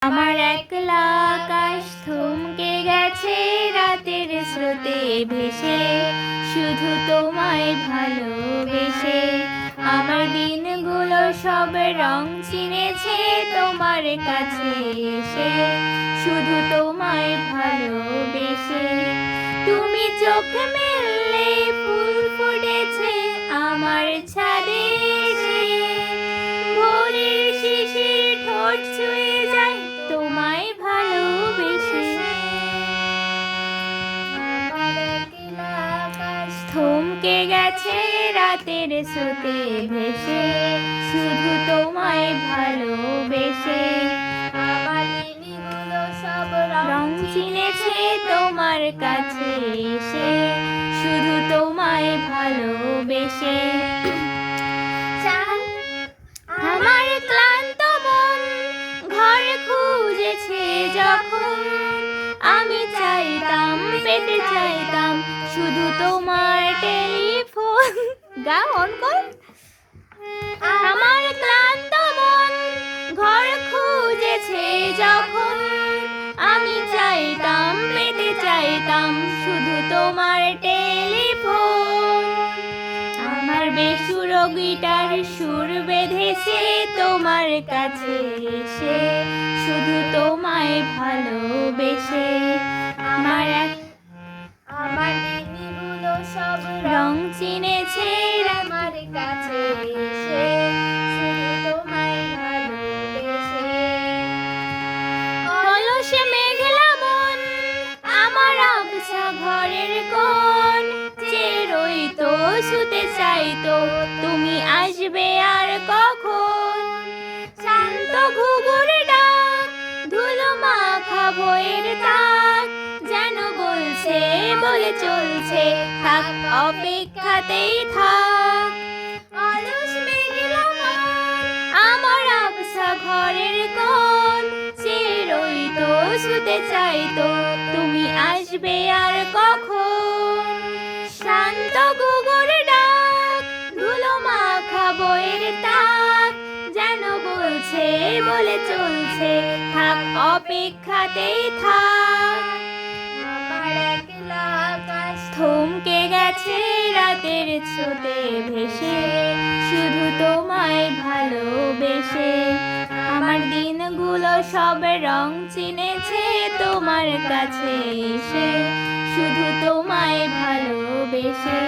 আমার একলা আকাশ থমকে গেছে রাতের স্রোতে ভেসে, শুধু তোমায় ভালোবেসে। আমার দিনগুলো সব রং চিনেছে তোমার কাছে এসে, শুধু তোমায় ভালোবেসে। তুমি চোখ মেললে ফুল ফুটেছে আমার ছাদে এসে, ভোরের শিশির ঠোঁট ছুঁয়ে যায় তোমায় ভালোবেসে। আমার একলা আকাশ থমকে গেছে রাতের স্রোতে ভেসে, শুধু তোমায় ভালোবেসে। আমার দিনগুলো সব রং চিনেছে তোমার কাছে এসে, শুধু তোমায় ভালোবেসে। আমার ক্লান্ত মন ঘর খুঁজেছে যখন, আমি চাইতাম পেতে চাইতাম শুধু তোমার টেলিফোন। গা অন কর। আমার ক্লান্ত মন ঘর খুঁজেছে যখন, আমি চাইতাম পেতে চাইতাম শুধু তোমার টেলিফোন। আমার বেসুর গিটার সুর বেঁধেছে তোমার কাছে এসে, শুধু তোমায় ভালোবেসে। আমার দিনগুলো সব রং চিনেছে আমার কাছে এসে, শুধু তোমায় ভালোবেসে। অলস মেঘলা মন আমার আবছা ঘরের কোণ, চেয়ে রইতো শুতে চাইতো তুমি আসবে আর কখন। শান্ত ঘুঘুর ডাক ধুলো মাখা বইয়ের তাক, যেন বলছে বলে চলছে থাক অপেক্ষাতেই থাক। অলস মেঘলা মন আমার আবছা ঘরের কোণ, চেয়ে রইতো শুতে চাইতো তুমি আসবে আর কখন। শান্ত ঘুঘুর ডাক ধুলো মাখা বইয়ের তাক, যেন বলছে বলে চলছে থাক অপেক্ষাতেই থাক। আমার একলা আকাশ থমকে গেছে রাতের স্রোতে ভেসে, শুধু তোমায় ভালোবেসে। আমার দিনগুলো সব রং চিনেছে তোমার কাছে এসে, শুধু তোমায় ভালোবেসে।